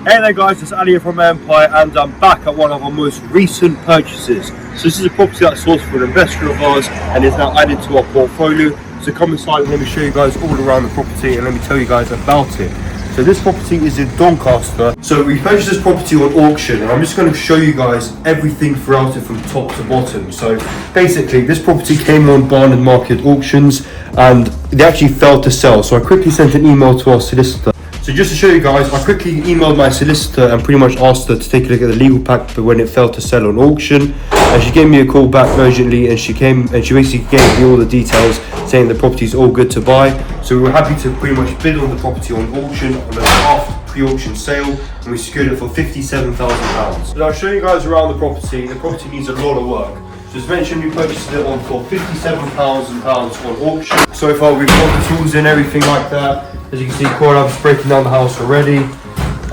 Hey there guys, it's Ali from Empire and I'm back at one of our most recent purchases. So this is a property that's sourced for an investor of ours and is now added to our portfolio. So come inside and let me show you guys all around the property and let me tell you guys about it. So this property is in Doncaster. So we purchased this property on auction and I'm just going to show you guys everything throughout it from top to bottom. So basically this property came on Barnard Market auctions and they actually failed to sell. So I quickly sent an email to our solicitor. So just to show you guys, I quickly emailed my solicitor and pretty much asked her to take a look at the legal pack for when it failed to sell on auction. And she gave me a call back urgently and she basically gave me all the details saying the property is all good to buy. So we were happy to pretty much bid on the property on auction on a half pre-auction sale and we secured it for £57,000. So I'll show you guys around the property. The property needs a lot of work. So as mentioned, we purchased it on for £57,000 on auction. So far we've got the tools and everything like that. As you can see, Corab's breaking down the house already.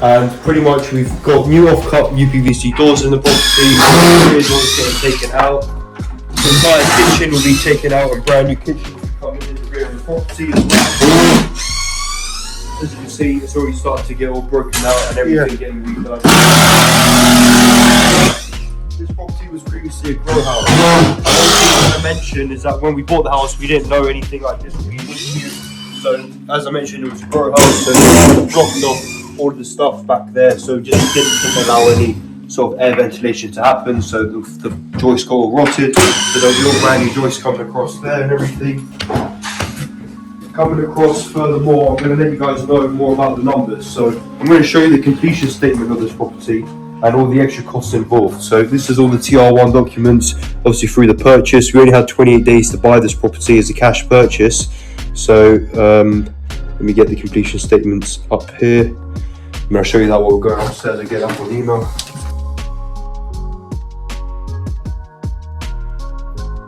And pretty much we've got new off-cut UPVC doors in the property. The rear doors getting taken out. The entire kitchen will be taken out and brand new kitchen will be coming in the rear of the property as well. As you can see, it's already started to get all broken out and everything getting redone. This property was previously a grow house. And one thing I want to mention is that when we bought the house, we didn't know anything like this would be an issue. So as I mentioned, it was a grow house, so we blocked off all of the stuff back there, so just didn't allow any sort of air ventilation to happen. So the joists got all rotted. So there'll be all brand new joists coming across there and everything. Coming across furthermore, I'm going to let you guys know more about the numbers. So I'm going to show you the completion statement of this property and all the extra costs involved. So this is all the TR1 documents, obviously through the purchase. We only had 28 days to buy this property as a cash purchase. So let me get the completion statements up here. I'm going to show you that while we're going upstairs and get up on email.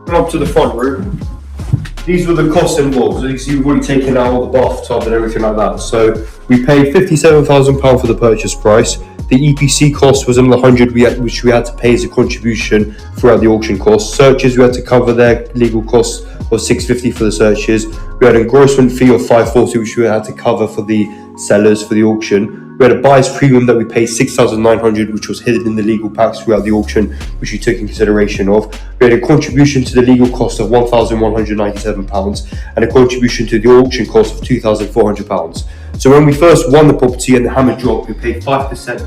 Up to the front room. These were the costs involved. So you can see we've already taken out all the bathtub and everything like that. So we paid £57,000 for the purchase price. The EPC cost was another 100 which we had to pay as a contribution throughout the auction costs. Searches, we had to cover their legal costs of £650 for the searches. We had an engrossment fee of £540 which we had to cover for the sellers for the auction. We had a buyer's premium that we paid £6,900 which was hidden in the legal packs throughout the auction, which we took in consideration of. We had a contribution to the legal cost of £1,197 and a contribution to the auction cost of £2,400. So when we first won the property and the hammer dropped, we paid 5%.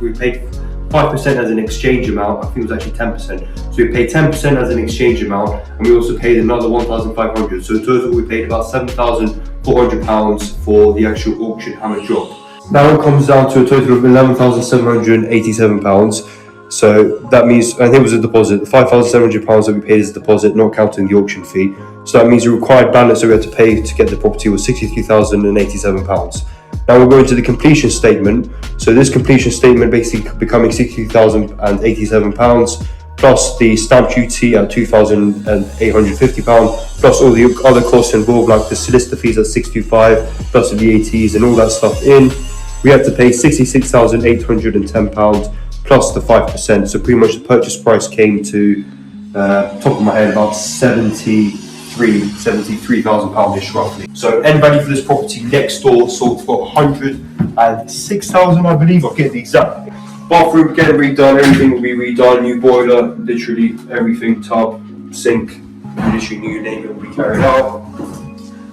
We paid 5% as an exchange amount. I think it was actually 10%. So we paid 10% as an exchange amount, and we also paid another £1,500. So in total, we paid about £7,400 for the actual auction hammer drop. That one comes down to a total of £11,787. So that means, and here was a deposit, the £5,700 that we paid as a deposit, not counting the auction fee. So that means the required balance that we had to pay to get the property was £63,087. Now we're going to the completion statement. So this completion statement basically becoming £60,087 plus the stamp duty at £2,850 plus all the other costs involved like the solicitor fees at £625 plus the VATs and all that stuff in. We had to pay £66,810 plus the 5%. So pretty much the purchase price came to, top of my head, about £73,000-ish roughly. So end value for this property next door sold for £106,000, I believe. I'll get the exact. Bathroom getting redone, everything will be redone, new boiler, literally everything, tub, sink, literally you name it will be carried out.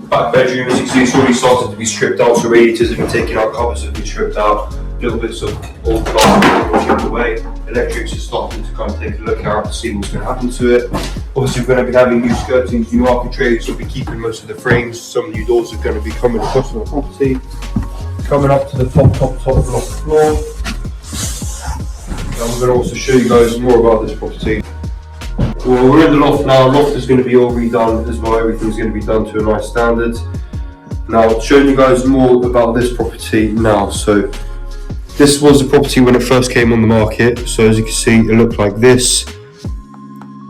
Back bedroom, as you can see, it's already started to be stripped out, so radiators have been taken out, covers have been stripped out, little bits of old glass have been stripped away. Electrics is starting to kind of take a look out to see what's going to happen to it. Obviously, we're going to be having new skirtings, new architraves, we'll be keeping most of the frames. Some new doors are going to be coming across the property. Coming up to the top loft floor. And we're going to also show you guys more about this property. Well, we're in the loft now. Loft is going to be all redone as well. Everything's going to be done to a nice standard. Now, showing you guys more about this property now. So, this was the property when it first came on the market. So, as you can see, it looked like this.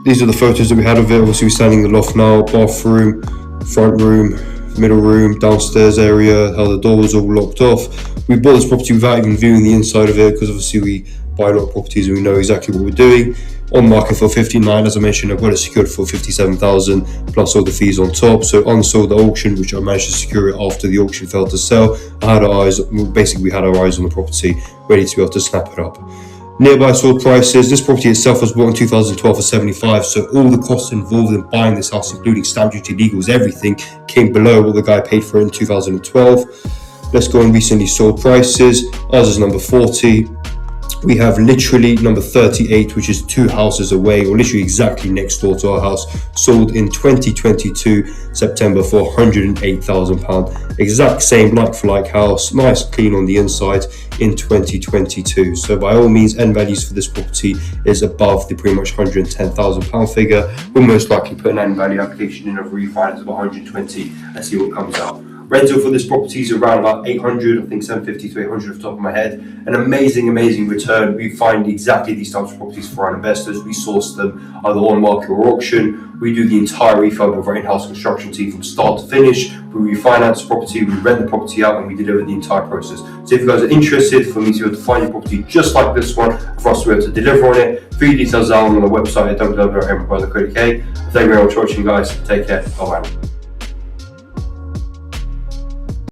These are the photos that we had of it. Obviously, we're standing in the loft now. Bathroom, front room, middle room, downstairs area. How the door was all locked off. We bought this property without even viewing the inside of it because obviously we buy a lot of properties and we know exactly what we're doing. On market for 59, as I mentioned, I've got it secured for 57,000 plus all the fees on top. So unsold the auction, which I managed to secure it after the auction failed to sell. We had our eyes on the property, ready to be able to snap it up. Nearby sold prices. This property itself was bought in 2012 for 75, so all the costs involved in buying this house, including stamp duty, legals, everything, came below what the guy paid for it in 2012. Let's go on recently sold prices. Ours is number 40. We have literally number 38, which is 2 houses away, or literally exactly next door to our house, sold in 2022 September for £108,000. Exact same like-for-like house, nice clean on the inside in 2022. So by all means, end values for this property is above the pretty much £110,000 figure. We'll most likely put an end value application in of refinance of 120 and see what comes out. Rental for this property is around about 800, I think 750 to 800 off the top of my head. An amazing return. We find exactly these types of properties for our investors. We source them either on market or auction. We do the entire refurb of our in-house construction team from start to finish. We refinance the property, we rent the property out, and we deliver the entire process. So if you guys are interested for me to be able to find your property just like this one, for us to be able to deliver on it, free details are on the website at www.hembrother.co.uk. Thank you very much for watching, guys. Take care. Bye-bye.